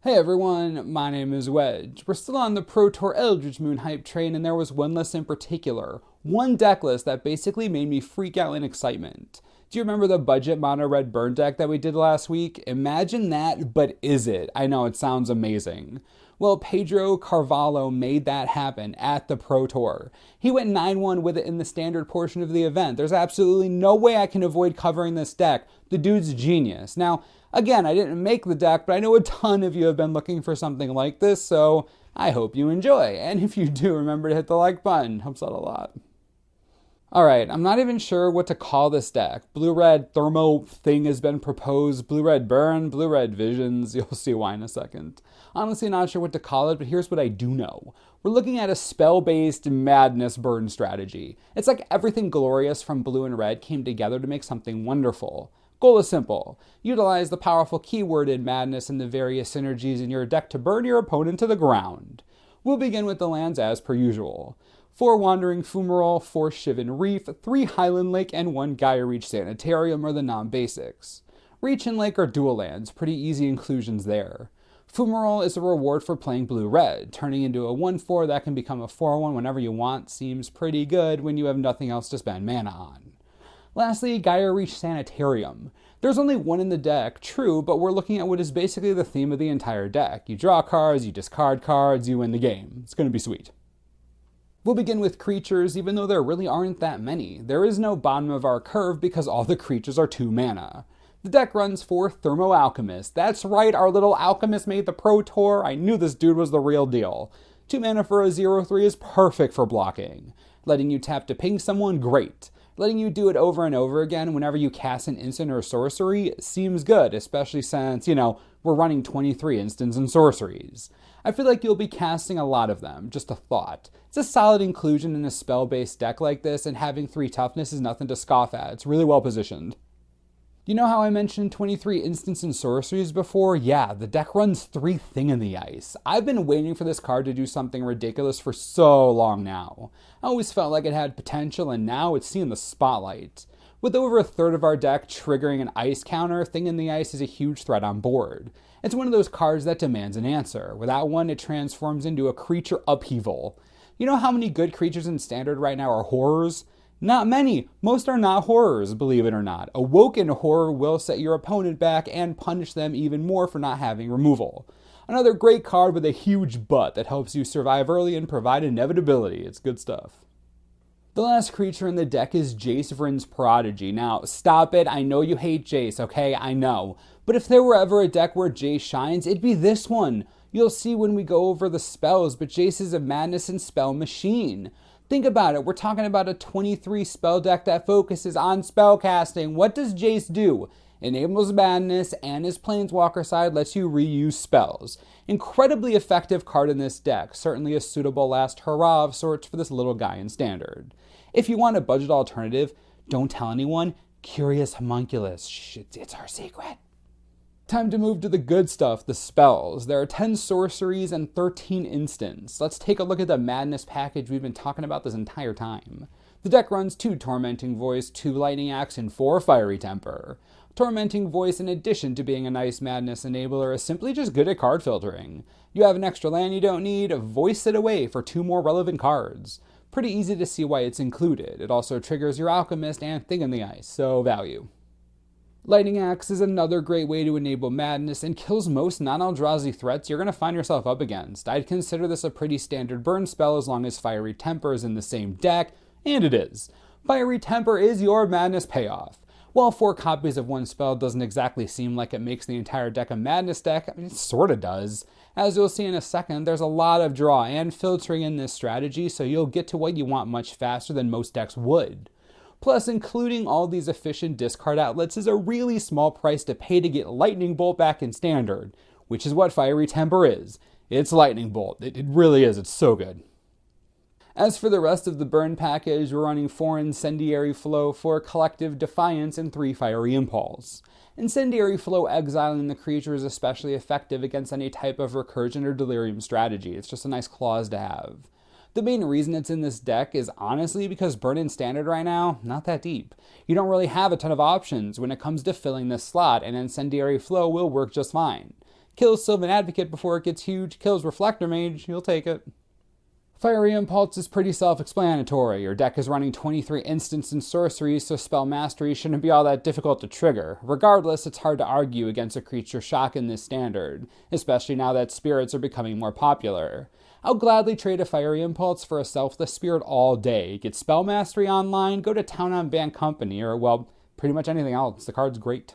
Hey everyone, my name is Wedge. We're still on the Pro Tour Eldritch Moon hype train, and there was one list in particular, one deck list that basically made me freak out in excitement. Do you remember the budget mono red burn deck that we did last week? Imagine that, but is it? I know, it sounds amazing. Well, Pedro Carvalho made that happen at the Pro Tour. He went 9-1 with it in the standard portion of the event. There's absolutely no way I can avoid covering this deck. The dude's genius. Now, again, I didn't make the deck, but I know a ton of you have been looking for something like this, so I hope you enjoy. And if you do, remember to hit the like button. Helps out a lot. Alright, I'm not even sure what to call this deck. Blue-red Thermo-Thing has been proposed, blue-red burn, blue-red visions, you'll see why in a second. Honestly not sure what to call it, but here's what I do know. We're looking at a spell-based madness burn strategy. It's like everything glorious from blue and red came together to make something wonderful. Goal is simple. Utilize the powerful keyword in madness and the various synergies in your deck to burn your opponent to the ground. We'll begin with the lands as per usual. 4 Wandering Fumarole, 4 Shivan Reef, 3 Highland Lake, and 1 Geier Sanitarium are the non-basics. Reach and Lake are dual lands, pretty easy inclusions there. Fumarole is a reward for playing blue-red, turning into a 1-4 that can become a 4-1 whenever you want seems pretty good when you have nothing else to spend mana on. Lastly, Geier Sanitarium. There's only one in the deck, true, but we're looking at what is basically the theme of the entire deck. You draw cards, you discard cards, you win the game. It's going to be sweet. We'll begin with creatures, even though there really aren't that many. There is no bottom of our curve because all the creatures are 2 mana. The deck runs 4 Thermo-Alchemist. That's right, our little alchemist made the Pro Tour. I knew this dude was the real deal. 2 mana for a 0/3 is perfect for blocking. Letting you tap to ping someone, great. Letting you do it over and over again whenever you cast an instant or sorcery seems good, especially since, we're running 23 instants and sorceries. I feel like you'll be casting a lot of them, just a thought. It's a solid inclusion in a spell-based deck like this, and having 3 toughness is nothing to scoff at. It's really well positioned. You know how I mentioned 23 instants and sorceries before? Yeah, the deck runs 3 Thing in the Ice. I've been waiting for this card to do something ridiculous for so long now. I always felt like it had potential, and now it's seeing the spotlight. With over a third of our deck triggering an ice counter, Thing in the Ice is a huge threat on board. It's one of those cards that demands an answer. Without one, it transforms into a creature upheaval. You know how many good creatures in Standard right now are horrors? Not many. Most are not horrors, believe it or not. Awoken Horror will set your opponent back and punish them even more for not having removal. Another great card with a huge butt that helps you survive early and provide inevitability. It's good stuff. The last creature in the deck is Jace, Vryn's Prodigy. Now, stop it. I know you hate Jace, okay? I know. But if there were ever a deck where Jace shines, it'd be this one. You'll see when we go over the spells, but Jace is a madness and spell machine. Think about it. We're talking about a 23 spell deck that focuses on spell casting. What does Jace do? Enables madness, and his Planeswalker side lets you reuse spells. Incredibly effective card in this deck. Certainly a suitable last hurrah of sorts for this little guy in Standard. If you want a budget alternative, don't tell anyone. Curious Homunculus. Shh, it's our secret. Time to move to the good stuff, the spells. There are 10 sorceries and 13 instants. Let's take a look at the madness package we've been talking about this entire time. The deck runs 2 Tormenting Voice, 2 Lightning Axe, and 4 Fiery Temper. Tormenting Voice, in addition to being a nice madness enabler, is simply just good at card filtering. You have an extra land you don't need, voice it away for 2 more relevant cards. Pretty easy to see why it's included. It also triggers your Alchemist and Thing in the Ice, so value. Lightning Axe is another great way to enable madness and kills most non-Eldrazi threats you're going to find yourself up against. I'd consider this a pretty standard burn spell as long as Fiery Temper is in the same deck, and it is. Fiery Temper is your madness payoff. While 4 copies of one spell doesn't exactly seem like it makes the entire deck a madness deck, I mean, it sorta does. As you'll see in a second, there's a lot of draw and filtering in this strategy, so you'll get to what you want much faster than most decks would. Plus, including all these efficient discard outlets is a really small price to pay to get Lightning Bolt back in Standard, which is what Fiery Temper is. It's Lightning Bolt. It really is. It's so good. As for the rest of the burn package, we're running 4 Incendiary Flow, 4 Collective Defiance, and 3 Fiery Impulse. Incendiary Flow exiling the creature is especially effective against any type of recursion or delirium strategy. It's just a nice clause to have. The main reason it's in this deck is honestly because burn in Standard right now, not that deep. You don't really have a ton of options when it comes to filling this slot, and Incendiary Flow will work just fine. Kills Sylvan Advocate before it gets huge, kills Reflector Mage, you'll take it. Fiery Impulse is pretty self-explanatory. Your deck is running 23 instants and sorceries, so Spell Mastery shouldn't be all that difficult to trigger. Regardless, it's hard to argue against a creature shock in this standard, especially now that spirits are becoming more popular. I'll gladly trade a Fiery Impulse for a Selfless Spirit all day. Get Spell Mastery online, go to town on Band Company, or, well, pretty much anything else. The card's great.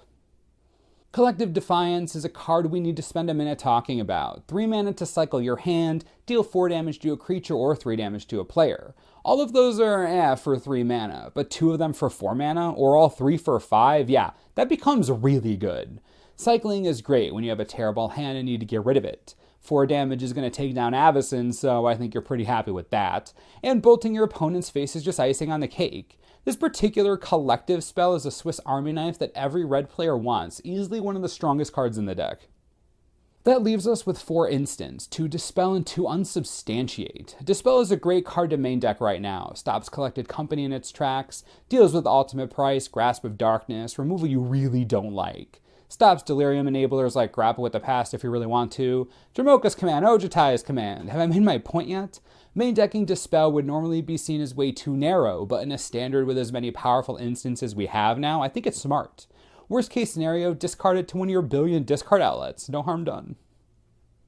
Collective Defiance is a card we need to spend a minute talking about. 3 mana to cycle your hand, deal 4 damage to a creature or 3 damage to a player. All of those are for 3 mana, but 2 of them for 4 mana, or all 3 for 5, yeah, that becomes really good. Cycling is great when you have a terrible hand and need to get rid of it. 4 damage is going to take down Avacyn, so I think you're pretty happy with that. And bolting your opponent's face is just icing on the cake. This particular collective spell is a Swiss Army knife that every red player wants, easily one of the strongest cards in the deck. That leaves us with 4 instants, 2 Dispel and 2 Unsubstantiate. Dispel is a great card to main deck right now, stops Collected Company in its tracks, deals with Ultimate Price, Grasp of Darkness, removal you really don't like. Stops Delirium enablers like Grapple with the Past if you really want to. Dramoka's Command, Ojatai's Command. Have I made my point yet? Main decking Dispel would normally be seen as way too narrow, but in a standard with as many powerful instances we have now, I think it's smart. Worst case scenario, discard it to one of your billion discard outlets. No harm done.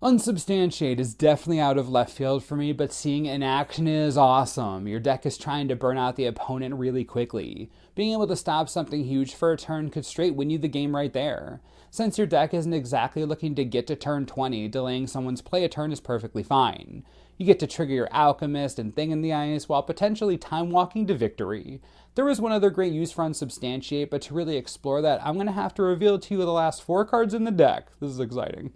Unsubstantiate is definitely out of left field for me, but seeing it in action is awesome. Your deck is trying to burn out the opponent really quickly. Being able to stop something huge for a turn could straight win you the game right there. Since your deck isn't exactly looking to get to turn 20, delaying someone's play a turn is perfectly fine. You get to trigger your Alchemist and Thing in the Ice while potentially time-walking to victory. There is one other great use for Unsubstantiate, but to really explore that, I'm going to have to reveal to you the last 4 cards in the deck. This is exciting.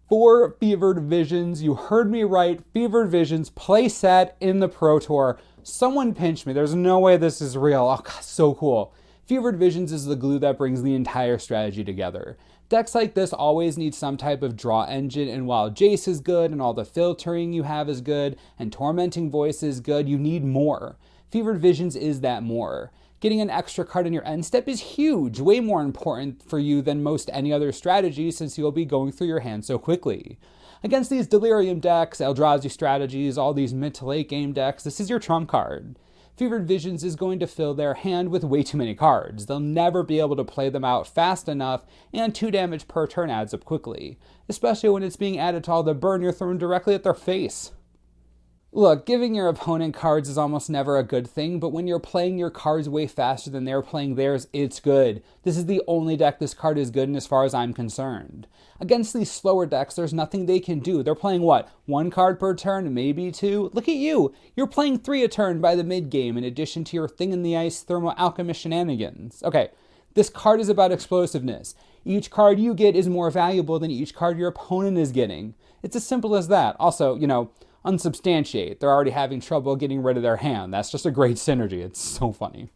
4 Fevered Visions. You heard me right. Fevered Visions playset in the Pro Tour. Someone pinch me. There's no way this is real. Oh, God, so cool. Fevered Visions is the glue that brings the entire strategy together. Decks like this always need some type of draw engine, and while Jace is good and all the filtering you have is good and Tormenting Voice is good, you need more. Fevered Visions is that more. Getting an extra card in your end step is huge, way more important for you than most any other strategy since you'll be going through your hand so quickly. Against these Delirium decks, Eldrazi strategies, all these mid to late game decks, this is your trump card. Fevered Visions is going to fill their hand with way too many cards. They'll never be able to play them out fast enough, and 2 damage per turn adds up quickly, especially when it's being added to all the burn you're throwing directly at their face. Look, giving your opponent cards is almost never a good thing, but when you're playing your cards way faster than they're playing theirs, it's good. This is the only deck this card is good in as far as I'm concerned. Against these slower decks, there's nothing they can do. They're playing, what, 1 card per turn, maybe 2? Look at you! You're playing 3 a turn by the mid-game in addition to your Thing in the Ice Thermo-Alchemist shenanigans. Okay, this card is about explosiveness. Each card you get is more valuable than each card your opponent is getting. It's as simple as that. Also, Unsubstantiate. They're already having trouble getting rid of their hand. That's just a great synergy. It's so funny.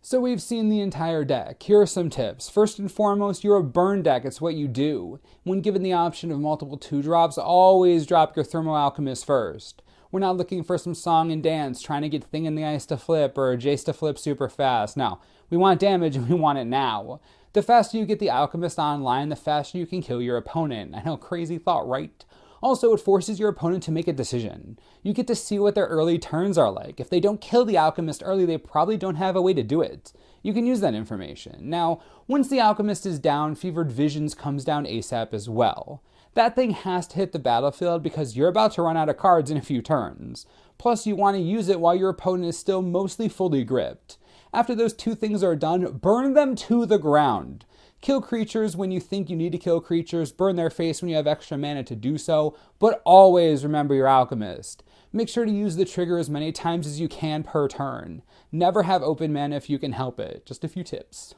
So we've seen the entire deck. Here are some tips. First and foremost, you're a burn deck. It's what you do. When given the option of multiple 2-drops, always drop your Thermo-Alchemist first. We're not looking for some song and dance, trying to get Thing in the Ice to flip or Jace to flip super fast. No, we want damage and we want it now. The faster you get the Alchemist online, the faster you can kill your opponent. I know, crazy thought, right? Also, it forces your opponent to make a decision. You get to see what their early turns are like. If they don't kill the Alchemist early, they probably don't have a way to do it. You can use that information. Now, once the Alchemist is down, Fevered Visions comes down ASAP as well. That thing has to hit the battlefield because you're about to run out of cards in a few turns. Plus, you want to use it while your opponent is still mostly fully gripped. After those 2 things are done, burn them to the ground. Kill creatures when you think you need to kill creatures, burn their face when you have extra mana to do so, but always remember your Alchemist. Make sure to use the trigger as many times as you can per turn. Never have open mana if you can help it. Just a few tips.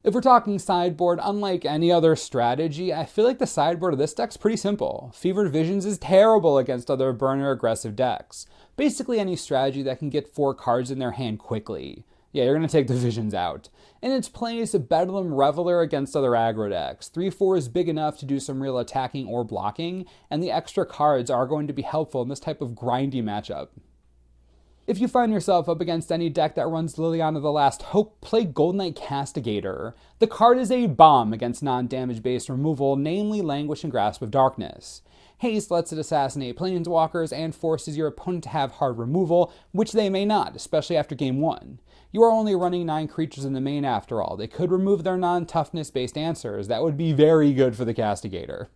If we're talking sideboard, unlike any other strategy, I feel like the sideboard of this deck's pretty simple. Fevered Visions is terrible against other burner aggressive decks. Basically any strategy that can get 4 cards in their hand quickly. Yeah, you're going to take the Visions out. In its place, Bedlam Reveler against other aggro decks. 3/4 is big enough to do some real attacking or blocking, and the extra cards are going to be helpful in this type of grindy matchup. If you find yourself up against any deck that runs Liliana the Last Hope, play Golden Knight Castigator. The card is a bomb against non-damage based removal, namely Languish and Grasp of Darkness. Haste lets it assassinate planeswalkers and forces your opponent to have hard removal, which they may not, especially after game 1. You are only running 9 creatures in the main after all. They could remove their non-toughness based answers. That would be very good for the Castigator.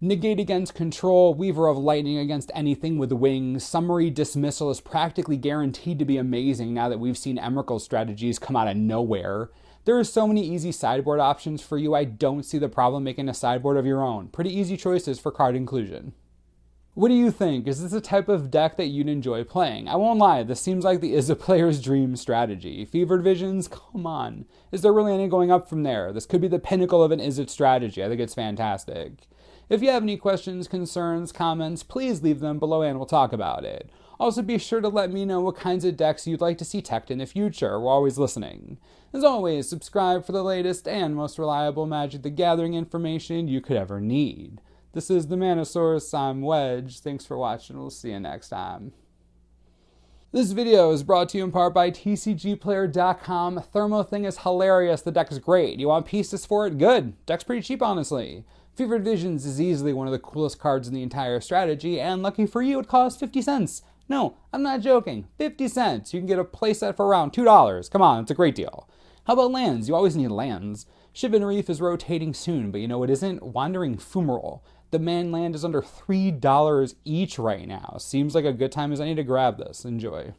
Negate against control, Weaver of Lightning against anything with wings. Summary Dismissal is practically guaranteed to be amazing now that we've seen Emrakul's strategies come out of nowhere. There are so many easy sideboard options for you, I don't see the problem making a sideboard of your own. Pretty easy choices for card inclusion. What do you think? Is this a type of deck that you'd enjoy playing? I won't lie, this seems like the Izzet player's dream strategy. Fevered Visions? Come on. Is there really any going up from there? This could be the pinnacle of an Izzet strategy. I think it's fantastic. If you have any questions, concerns, comments, please leave them below and we'll talk about it. Also be sure to let me know what kinds of decks you'd like to see teched in the future. We're always listening. As always, subscribe for the latest and most reliable Magic the Gathering information you could ever need. This is the Manosaurus, I'm Wedge. Thanks for watching, we'll see you next time. This video is brought to you in part by TCGplayer.com. Thermo-Thing is hilarious, the deck is great. You want pieces for it? Good. Deck's pretty cheap, honestly. Fevered Visions is easily one of the coolest cards in the entire strategy, and lucky for you, it costs 50 cents. No, I'm not joking. 50 cents. You can get a playset for around $2. Come on, it's a great deal. How about lands? You always need lands. Shivan Reef is rotating soon, but you know what isn't? Wandering Fumarole. The man land is under $3 each right now. Seems like a good time as any to grab this. Enjoy.